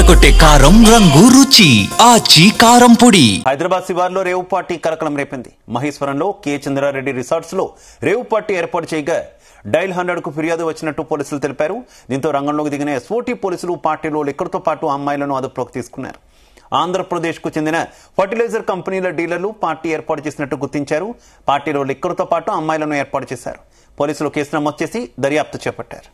అదరగొట్టే కారం రంగు రుచి ఆచి కారం పొడి. హైదరాబాద్ శివార్లో రేవు పార్టీ కలకలం రేపింది. మహేశ్వరంలో కె చంద్రారెడ్డి రిసార్ట్స్ లో రేవు పార్టీ ఏర్పాటు చేయగా డైల్ 100 కు ఫిర్యాదు వచ్చినట్టు పోలీసులు తెలిపారు. దీంతో రంగంలోకి దిగిన ఎస్ఓటీ పోలీసులు పార్టీలో లిక్కర్తో పాటు అమ్మాయిలను అదుపులోకి తీసుకున్నారు. ఆంధ్రప్రదేశ్ కు చెందిన ఫర్టిలైజర్ కంపెనీల డీలర్లు పార్టీ ఏర్పాటు చేసినట్టు గుర్తించారు. పార్టీలో లిక్కర్తో పాటు అమ్మాయిలను ఏర్పాటు చేశారు. పోలీసులు కేసు నమోదు చేసి దర్యాప్తు చేపట్టారు.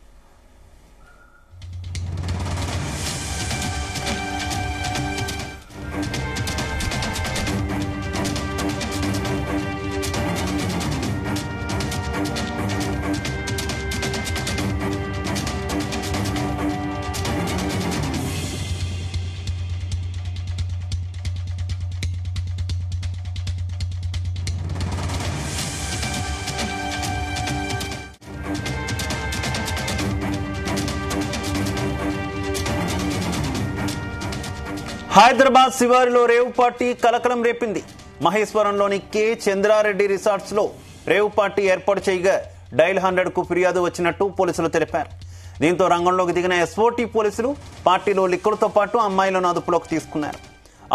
హైదరాబాద్ శివారులో రేవు పార్టీ కలకలం రేపింది. మహేశ్వరంలోని కె చంద్రారెడ్డి రిసార్ట్స్ లో రేవు పార్టీ ఏర్పాటు చేయగా డైల్ 100 కు ఫిర్యాదు వచ్చినట్టు పోలీసులు తెలిపారు. దీంతో రంగంలోకి దిగిన ఎస్ఓటీ పోలీసులు పార్టీలో లిక్కర్తో పాటు అమ్మాయిలను అదుపులోకి తీసుకున్నారు.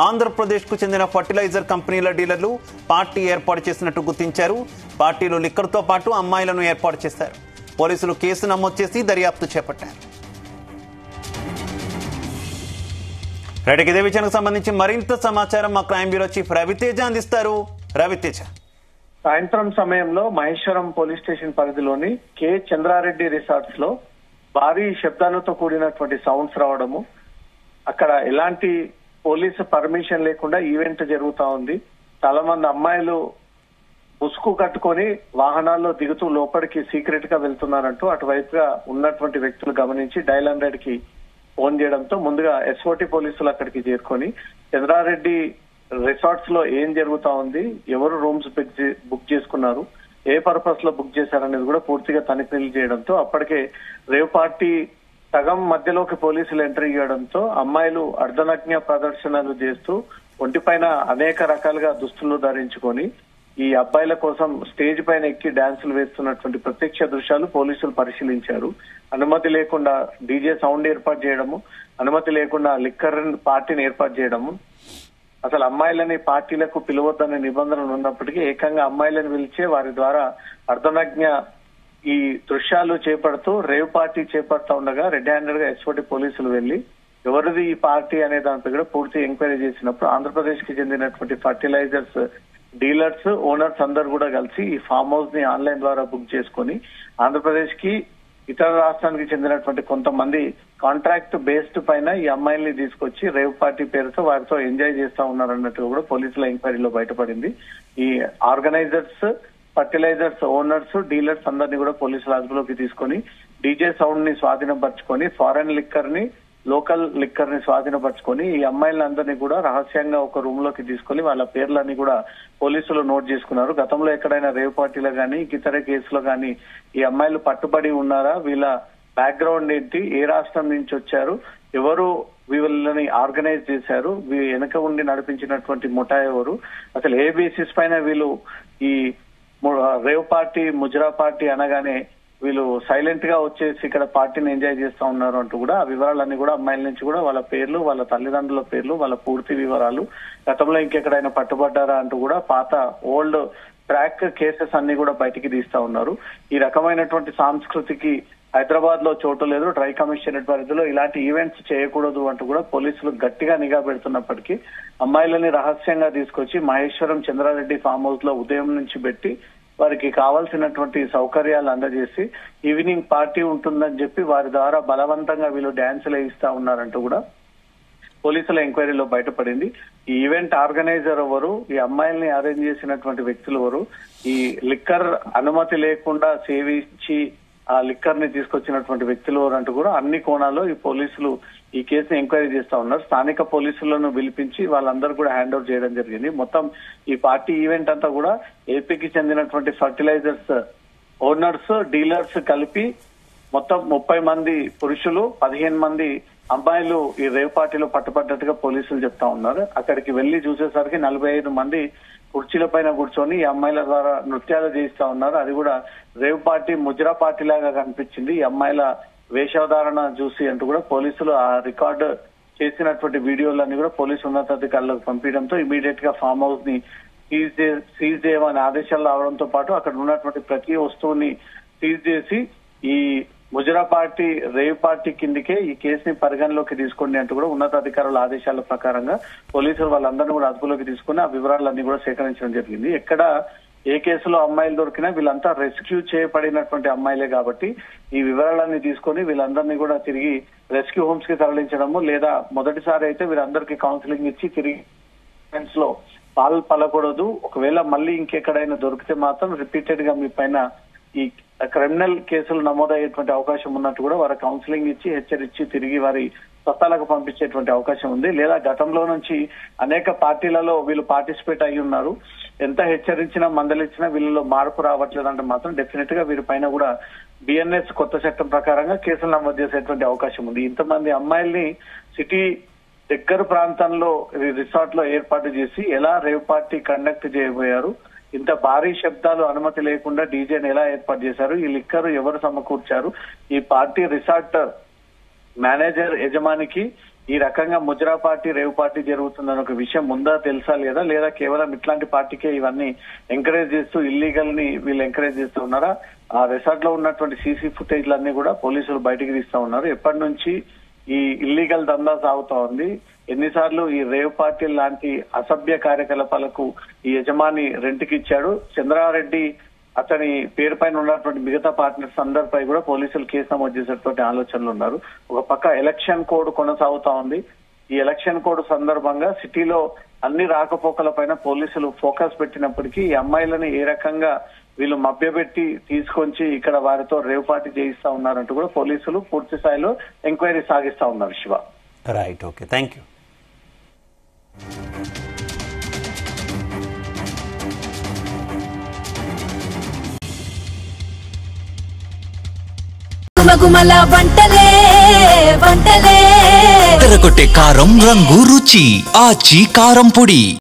ఆంధ్రప్రదేశ్ కు చెందిన ఫర్టిలైజర్ కంపెనీల డీలర్లు పార్టీ ఏర్పాటు చేసినట్టు గుర్తించారు. పార్టీలో లిక్కర్తో పాటు అమ్మాయిలను ఏర్పాటు చేశారు. పోలీసులు కేసు నమోదు చేసి దర్యాప్తు చేపట్టారు. ఇదే విషయానికి సంబంధించి మరింత సమాచారం మా క్రైమ్ బ్యూరో చీఫ్ రవితేజ అందిస్తారు. రవితేజ, సాయంత్రం సమయంలో మహేశ్వరం పోలీస్ స్టేషన్ పరిధిలోని కె చంద్రారెడ్డి రిసార్ట్స్ లో భారీ శబ్దాలతో కూడినటువంటి సౌండ్స్ రావడము, అక్కడ ఎలాంటి పోలీసు పర్మిషన్ లేకుండా ఈవెంట్ జరుగుతా ఉంది. చాలా మంది అమ్మాయిలు ముసుగు కట్టుకొని వాహనాల్లో దిగుతూ లోపలికి సీక్రెట్ గా వెళ్తున్నారంటూ అటువైపుగా ఉన్నటువంటి వ్యక్తులు గమనించి డైల్ 100 కి ఫోన్ చేయడంతో ముందుగా ఎస్ఓటీ పోలీసులు అక్కడికి చేరుకొని చంద్రారెడ్డి రిసార్ట్స్ లో ఏం జరుగుతా ఉంది, ఎవరు రూమ్స్ బుక్ చేసుకున్నారు, ఏ పర్పస్ లో బుక్ చేశారనేది కూడా పూర్తిగా తనిఖీలు చేయడంతో అప్పటికే రేవ్ పార్టీ సగం మధ్యలోకి పోలీసులు ఎంట్రీ చేయడంతో అమ్మాయిలు అర్ధనగ్న ప్రదర్శనలు చేస్తూ ఒంటిపైన అనేక రకాలుగా దుస్తులు ధరించుకొని ఈ అబ్బాయిల కోసం స్టేజ్ పైన ఎక్కి డాన్సులు వేస్తున్నటువంటి ప్రత్యక్ష దృశ్యాలు పోలీసులు పరిశీలించారు. అనుమతి లేకుండా డీజే సౌండ్ ఏర్పాటు చేయడము, అనుమతి లేకుండా లిక్కర్ పార్టీని ఏర్పాటు చేయడము, అసలు అమ్మాయిలని పార్టీలకు పిలవద్దనే నిబంధనలు ఉన్నప్పటికీ ఏకంగా అమ్మాయిలను పిలిచే వారి ద్వారా అర్ధనగ్న ఈ దృశ్యాలు చేపడుతూ రేవ్ పార్టీ చేపడతా ఉండగా రెడ్ హ్యాండెడ్ గా ఎస్ఓటీ పోలీసులు వెళ్లి ఎవరిది ఈ పార్టీ అనే దానిపై కూడా పూర్తి ఎంక్వైరీ చేసినప్పుడు ఆంధ్రప్రదేశ్ కి చెందినటువంటి ఫర్టిలైజర్స్ డీలర్స్, ఓనర్స్ అందరు కూడా కలిసి ఈ ఫామ్ హౌస్ ని ఆన్లైన్ ద్వారా బుక్ చేసుకుని ఆంధ్రప్రదేశ్ కి ఇతర రాష్ట్రానికి చెందినటువంటి కొంతమంది కాంట్రాక్ట్ బేస్డ్ పైన ఈ అమ్మాయిల్ని తీసుకొచ్చి రేవ్ పార్టీ పేరుతో వారితో ఎంజాయ్ చేస్తా ఉన్నారన్నట్టు కూడా పోలీసుల ఎంక్వైరీలో బయటపడింది. ఈ ఆర్గనైజర్స్, ఫర్టిలైజర్స్ ఓనర్స్, డీలర్స్ అందరినీ కూడా పోలీసుల అదుపులోకి తీసుకొని డీజే సౌండ్ ని స్వాధీనపరుచుకొని ఫారెన్ లిక్కర్ ని, లోకల్ లిక్కర్ ని స్వాధీనపరుచుకొని ఈ అమ్మాయిలందరినీ కూడా రహస్యంగా ఒక రూమ్ లోకి తీసుకొని వాళ్ళ పేర్లన్నీ కూడా పోలీసులు నోట్ చేసుకున్నారు. గతంలో ఎక్కడైనా రేవ్ పార్టీలో గానీ ఇతర కేసులో గానీ ఈ అమ్మాయిలు పట్టుబడి ఉన్నారా, వీళ్ళ బ్యాక్గ్రౌండ్ ఏంటి, ఏ రాష్ట్రం నుంచి వచ్చారు, ఎవరు వీళ్ళని ఆర్గనైజ్ చేశారు, వెనక ఉండి నడిపించినటువంటి ముఠా ఎవరు, అసలు ఏ బేసిస్ పైన వీళ్ళు ఈ రేవ్ పార్టీ, ముజరా పార్టీ అనగానే వీళ్ళు సైలెంట్ గా వచ్చేసి ఇక్కడ పార్టీని ఎంజాయ్ చేస్తా ఉన్నారు అంటూ కూడా ఆ వివరాలన్నీ కూడా అమ్మాయిల నుంచి కూడా వాళ్ళ పేర్లు, వాళ్ళ తల్లిదండ్రుల పేర్లు, వాళ్ళ పూర్తి వివరాలు, గతంలో ఇంకెక్కడైనా పట్టుబడ్డారా అంటూ కూడా పాత ఓల్డ్ ట్రాక్ కేసెస్ అన్ని కూడా బయటికి తీస్తా ఉన్నారు. ఈ రకమైనటువంటి సంస్కృతికి హైదరాబాద్ లో చోటు లేదు. ట్రై కమిషనరేట్ పరిధిలో ఇలాంటి ఈవెంట్స్ చేయకూడదు అంటూ కూడా పోలీసులు గట్టిగా నిఘా పెడుతున్నప్పటికీ అమ్మాయిలని రహస్యంగా తీసుకొచ్చి మహేశ్వరం చంద్రారెడ్డి ఫామ్ హౌస్ లో ఉదయం నుంచి పెట్టి వారికి కావాల్సినటువంటి సౌకర్యాలు అందజేసి ఈవినింగ్ పార్టీ ఉంటుందని చెప్పి వారి ద్వారా బలవంతంగా వీళ్ళు డాన్సులు వేయిస్తా ఉన్నారంటూ కూడా పోలీసుల ఎంక్వైరీలో బయటపడింది. ఈ ఈవెంట్ ఆర్గనైజర్ ఎవరు, ఈ అమ్మాయిల్ని అరేంజ్ చేసినటువంటి వ్యక్తులు ఎవరు, ఈ లిక్కర్ అనుమతి లేకుండా సేవించి ఆ లిక్కర్ ని తీసుకొచ్చినటువంటి వ్యక్తులు ఎవరంటూ కూడా అన్ని కోణాల్లో ఈ పోలీసులు ఈ కేసుని ఎంక్వైరీ చేస్తా ఉన్నారు. స్థానిక పోలీసులను పిలిపించి వాళ్ళందరూ కూడా హ్యాండ్ ఓవర్ చేయడం జరిగింది. మొత్తం ఈ పార్టీ ఈవెంట్ అంతా కూడా ఏపీకి చెందినటువంటి ఫర్టిలైజర్స్ ఓనర్స్, డీలర్స్ కలిపి మొత్తం 30 మంది పురుషులు, 15 మంది అమ్మాయిలు ఈ రేవ్ పార్టీలో పట్టుబడ్డట్టుగా పోలీసులు చెప్తా ఉన్నారు. అక్కడికి వెళ్లి చూసేసరికి 45 మంది కుర్చీల పైన కూర్చొని ఈ అమ్మాయిల ద్వారా నృత్యాలు చేయిస్తా ఉన్నారు. అది కూడా రేవ్ పార్టీ, ముజ్రా పార్టీ లాగా కనిపించింది. ఈ అమ్మాయిల వేషధారణ చూసి అంటూ కూడా పోలీసులు ఆ రికార్డు చేసినటువంటి వీడియోలన్నీ కూడా పోలీసు ఉన్నతాధికారులకు పంపించడంతో ఇమీడియట్ గా ఫామ్ హౌస్ ని సీజ్ చేయమని ఆదేశాలు రావడంతో పాటు అక్కడ ఉన్నటువంటి ప్రతి వస్తువుని సీజ్ చేసి ఈ ముజరా పార్టీ రేవ్ పార్టీ కిందకే ఈ కేసుని పరిగణలోకి తీసుకోండి అంటూ కూడా ఉన్నతాధికారుల ఆదేశాల ప్రకారంగా పోలీసులు వాళ్ళందరినీ కూడా అదుపులోకి తీసుకుని ఆ వివరాలన్నీ కూడా సేకరించడం జరిగింది. ఎక్కడ ఏ కేసులో అమ్మాయిలు దొరికినా వీళ్ళంతా రెస్క్యూ చేయబడినటువంటి అమ్మాయిలే కాబట్టి ఈ వివరాలన్నీ తీసుకొని వీళ్ళందరినీ కూడా తిరిగి రెస్క్యూ హోమ్స్ కి తరలించడము, లేదా మొదటిసారి అయితే వీళ్ళందరికీ కౌన్సిలింగ్ ఇచ్చి తిరిగి లో పాల్పడకూడదు, ఒకవేళ మళ్ళీ ఇంకెక్కడైనా దొరికితే మాత్రం రిపీటెడ్ గా మీ పైన ఈ క్రిమినల్ కేసులు నమోదయ్యేటువంటి అవకాశం ఉన్నట్టు కూడా వారి కౌన్సిలింగ్ ఇచ్చి హెచ్చరించి తిరిగి వారి స్వస్థలాలకు పంపించేటువంటి అవకాశం ఉంది. లేదా గతంలో నుంచి అనేక పార్టీలలో వీళ్ళు పార్టిసిపేట్ అయి ఉన్నారు, ఎంత హెచ్చరించినా మందలించినా వీళ్ళలో మార్పు రావట్లేదంటే మాత్రం డెఫినెట్ గా వీరి పైన కూడా బిఎన్ఎస్ కొత్త చట్టం ప్రకారంగా కేసులు నమోదు చేసేటువంటి అవకాశం ఉంది. ఇంతమంది అమ్మాయిల్ని సిటీ దగ్గర ప్రాంతంలో రిసార్ట్ లో ఏర్పాటు చేసి ఎలా రేవ్ పార్టీ కండక్ట్ చేయబోయారు, ఇంత భారీ శబ్దాలు అనుమతి లేకుండా డీజేని ఎలా ఏర్పాటు చేశారు, ఈ లిక్కర్ ఎవరు సమకూర్చారు, ఈ పార్టీ రిసార్ట్ మేనేజర్ యజమానికి ఈ రకంగా ముజరా పార్టీ రేవ్ పార్టీ జరుగుతుందని ఒక విషయం ముందా తెలుసా లేదా, లేదా కేవలం ఇట్లాంటి పార్టీకే ఇవన్నీ ఎంకరేజ్ చేస్తూ ఇల్లీగల్ ని వీళ్ళు ఎంకరేజ్ చేస్తూ ఉన్నారా? ఆ రిసార్ట్ లో ఉన్నటువంటి సీసీ ఫుటేజ్లన్నీ కూడా పోలీసులు బయటికి తీస్తా ఉన్నారు. ఎప్పటి నుంచి ఈ ఇల్లీగల్ దందా సాగుతా ఉంది, ఎన్నిసార్లు ఈ రేవ్ పార్టీ లాంటి అసభ్య కార్యకలాపాలకు ఈ యజమాని రెంట్కి ఇచ్చాడు, చంద్రారెడ్డి అతని పేరు పైన ఉన్నటువంటి మిగతా పార్ట్నర్స్ అందరిపై కూడా పోలీసులు కేసు నమోదు చేసేటువంటి ఆలోచనలు ఉన్నారు. ఒక పక్క ఎలక్షన్ కోడ్ కొనసాగుతా ఉంది. ఈ ఎలక్షన్ కోడ్ సందర్భంగా సిటీలో అన్ని రాకపోకల పైన పోలీసులు ఫోకస్ పెట్టినప్పటికీ ఈ అమ్మాయిలని ఏ రకంగా వీళ్ళు మభ్యపెట్టి తీసుకొచ్చి ఇక్కడ వారితో రేవ్ పార్టీ చేయిస్తా ఉన్నారంటూ కూడా పోలీసులు పూర్తి స్థాయిలో ఎంక్వైరీ సాగిస్తా ఉన్నారు. Shiva, right, okay, thank you. తెరకొట్టే కారం రంగు రుచి ఆచి కారం పొడి.